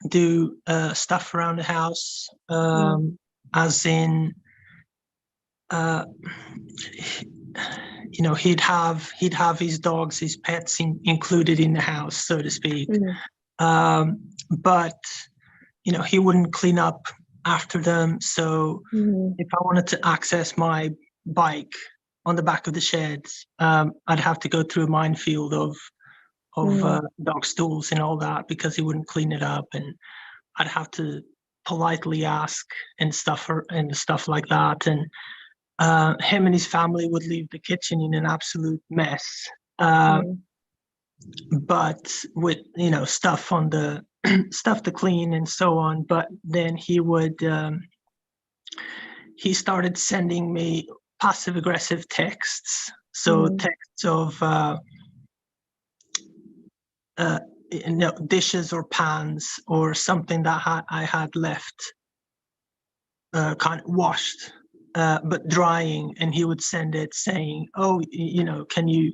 do stuff around the house, as in, you know, he'd have his dogs, his pets included in the house, so to speak. But, you know, he wouldn't clean up after them. So if I wanted to access my bike on the back of the shed, I'd have to go through a minefield of dog stools and all that, because he wouldn't clean it up, and I'd have to politely ask and stuff like that. And him and his family would leave the kitchen in an absolute mess. But with, you know, stuff on the stuff to clean and so on. But then he would he started sending me passive aggressive texts, so texts of you know, dishes or pans or something that I had left kind of washed but drying, and he would send it saying, oh, you know, can you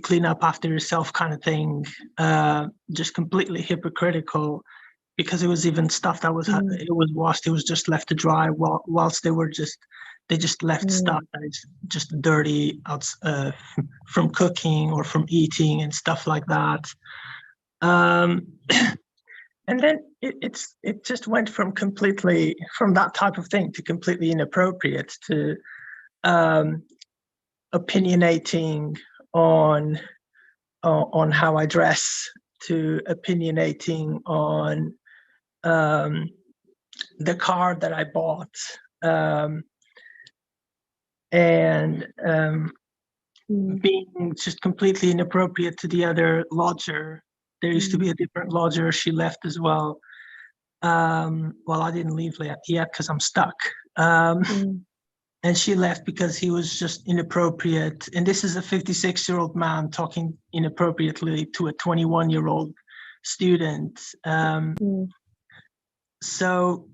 clean up after yourself, kind of thing. Just completely hypocritical, because it was even stuff that was it was washed, it was just left to dry whilst they just left stuff that is just dirty out from cooking or from eating and stuff like that. And then it just went from that type of thing to completely inappropriate, to opinionating on how I dress, to opinionating on the car that I bought, and being just completely inappropriate to the other lodger. There used to be a different lodger. She left as well. Well, I didn't leave yet because I'm stuck. And she left because he was just inappropriate. And this is a 56-year-old man talking inappropriately to a 21-year-old student. So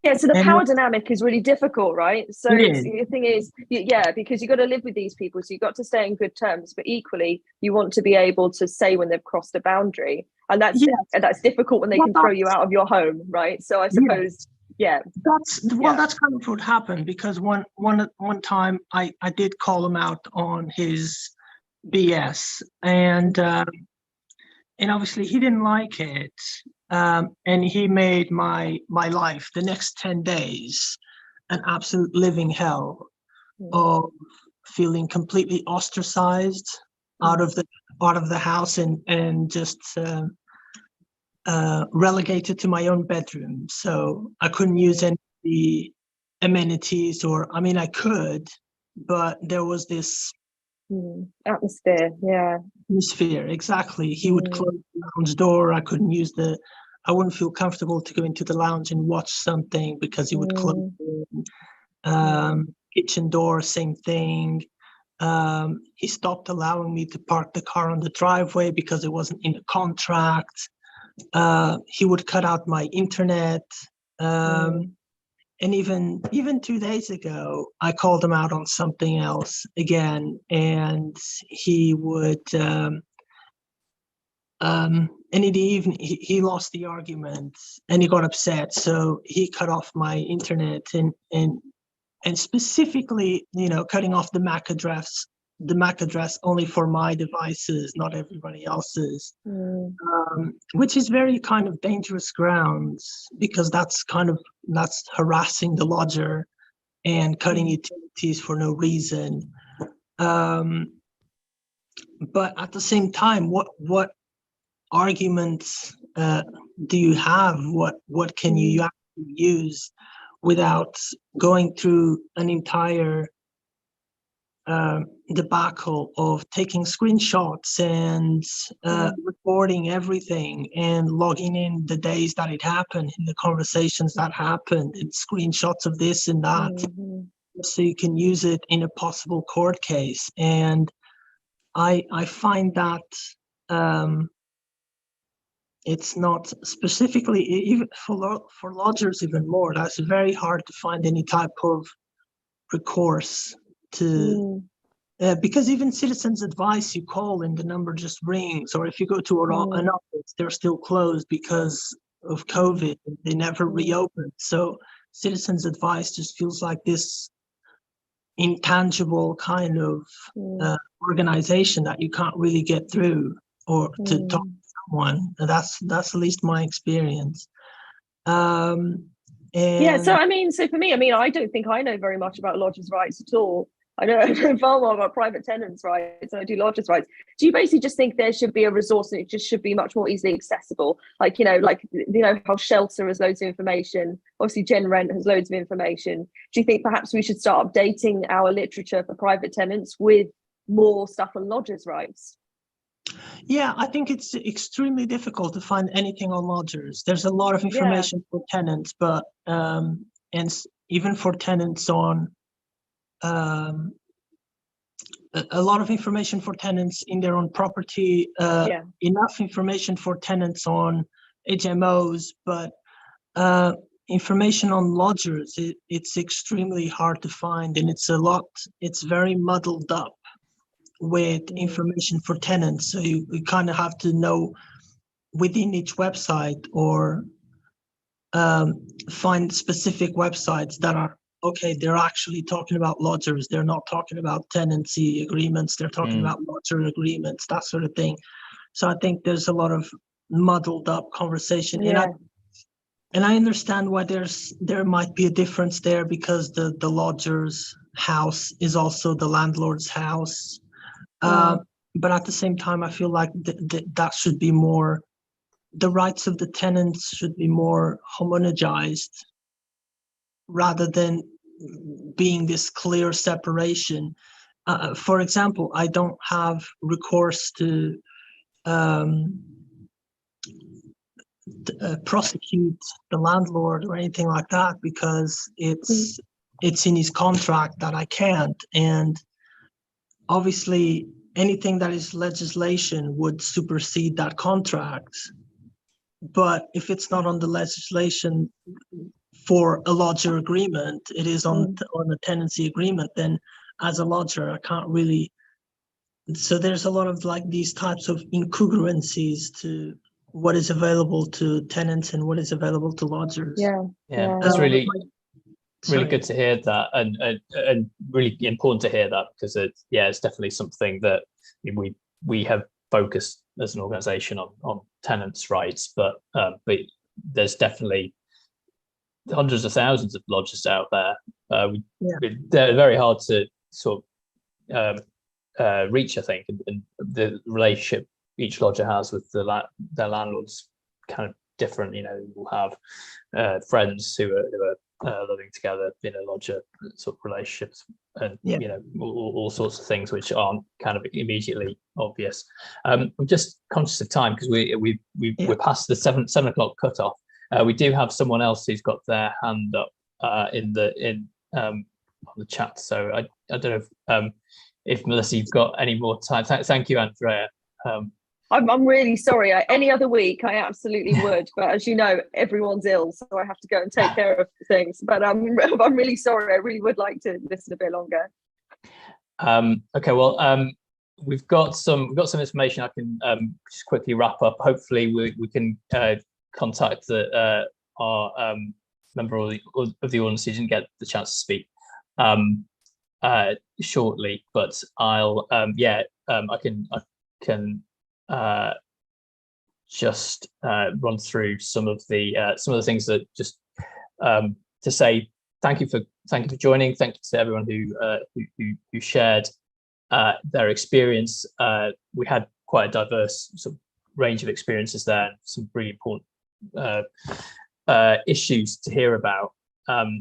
yeah, so the power dynamic is really difficult, right? So the thing is, yeah, because you got to live with these people, so you've got to stay in good terms, but equally you want to be able to say when they've crossed a boundary, and that's difficult when they can throw you out of your home, right? So I suppose, that's kind of what happened, because one time I did call him out on his BS, and obviously he didn't like it. And he made my life the next 10 days an absolute living hell, of feeling completely ostracized out of the house, and just relegated to my own bedroom. So I couldn't use any of the amenities, or I mean I could, but there was this atmosphere. Exactly. He would close the lounge door. I couldn't use I wouldn't feel comfortable to go into the lounge and watch something, because he would close it. Kitchen door, same thing. He stopped allowing me to park the car on the driveway because it wasn't in the contract. He would cut out my internet. And even 2 days ago, I called him out on something else again, and he would and in the evening, he lost the argument and he got upset. So he cut off my internet and specifically, cutting off the MAC address only for my devices, not everybody else's, which is very kind of dangerous grounds, because that's harassing the lodger and cutting utilities for no reason. But at the same time, what arguments do you have? What can you actually use without going through an entire debacle of taking screenshots and recording everything and logging in the days that it happened, in the conversations that happened, and screenshots of this and that, so you can use it in a possible court case. And I find that it's not specifically, even for lodgers even more, that's very hard to find any type of recourse to, because even citizens advice, you call and the number just rings, or if you go to an office, they're still closed because of COVID, they never reopened. So citizens advice just feels like this intangible kind of organization that you can't really get through or to talk to someone. That's at least my experience. Yeah, so so for me, I don't think I know very much about lodgers' rights at all. I know far more about private tenants' rights than I do lodgers' rights. Do you basically just think there should be a resource and it just should be much more easily accessible? Like, how Shelter has loads of information, obviously Gen Rent has loads of information. Do you think perhaps we should start updating our literature for private tenants with more stuff on lodgers' rights? Yeah, I think it's extremely difficult to find anything on lodgers. There's a lot of information for tenants, but and even for tenants on a lot of information for tenants in their own property, enough information for tenants on HMOs, but information on lodgers, it's extremely hard to find, and it's very muddled up with information for tenants. So you kind of have to know within each website, or find specific websites that are, okay, they're actually talking about lodgers, they're not talking about tenancy agreements, they're talking about lodger agreements, that sort of thing. So I think there's a lot of muddled up conversation. And I understand why there might be a difference there, because the lodger's house is also the landlord's house. But at the same time, I feel like that should be more, the rights of the tenants should be more homogenized, rather than being this clear separation. For example, I don't have recourse to prosecute the landlord or anything like that, because it's in his contract that I can't. And obviously anything that is legislation would supersede that contract. But if it's not on the legislation for a lodger agreement, it is on a tenancy agreement, then as a lodger, I can't really. So there's a lot of like these types of incongruencies to what is available to tenants and what is available to lodgers. Yeah. That's really good to hear that, and really important to hear that, because it's definitely something that we have focused as an organization on tenants' rights, but there's definitely hundreds of thousands of lodgers out there. They're very hard to sort of reach, I think, and the relationship each lodger has with their landlords kind of different. We'll have friends who are living together in a lodger sort of relationships, and all sorts of things which aren't kind of immediately obvious. I'm just conscious of time, because we're past the 7 o'clock cutoff. We do have someone else who's got their hand up on the chat, so I don't know if Melissa, you've got any more time. Thank you, Andrea. I'm really sorry. Any other week, I absolutely would. But as you know, everyone's ill, so I have to go and take care of things. But I'm really sorry. I really would like to listen a bit longer. Okay, well, we've got some information I can just quickly wrap up. Hopefully we can contact our member of the audience who didn't get the chance to speak shortly, but I'll I can just run through some of the things that just to say thank you for joining. Thank you to everyone who shared their experience. We had quite a diverse sort of range of experiences there, and some really important issues to hear about.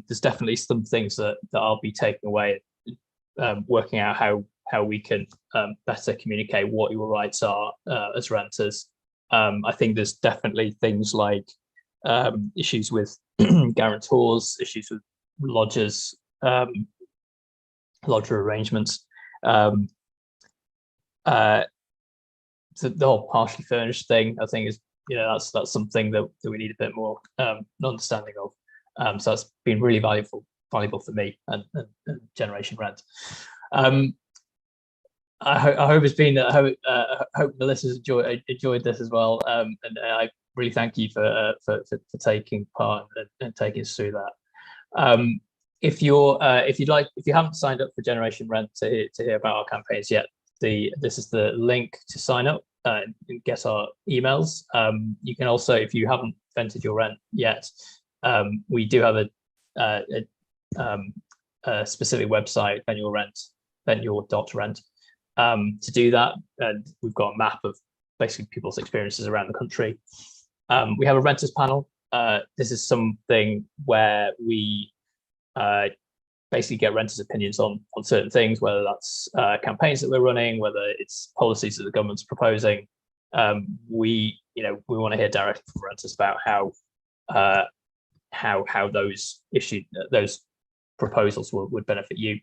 There's definitely some things that I'll be taking away, working out how we can better communicate what your rights are as renters. I think there's definitely things like issues with guarantors, issues with lodgers, lodger arrangements. The whole partially furnished thing, I think, is that's something that we need a bit more understanding of. So that's been really valuable for me and Generation Rent. I hope it's been. I hope Melissa's enjoyed this as well, and I really thank you for taking part and taking us through that. If you haven't signed up for Generation Rent to hear about our campaigns yet, this is the link to sign up and get our emails. You can also, if you haven't vented your rent yet, we do have a specific website, venyour.rent. To do that, and we've got a map of basically people's experiences around the country. We have a renters panel. This is something where we basically get renters' opinions on certain things, whether that's campaigns that we're running, whether it's policies that the government's proposing. We want to hear directly from renters about how those proposals would benefit you.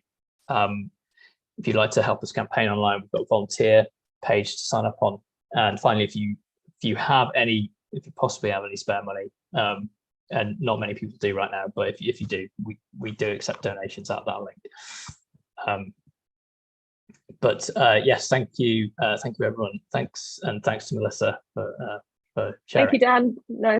If you'd like to help us campaign online, we've got a volunteer page to sign up on. And finally, if you possibly have any spare money, and not many people do right now, but if you do, we do accept donations at that link. Yes, thank you everyone. Thanks to Melissa for sharing. Thank you, Dan. No.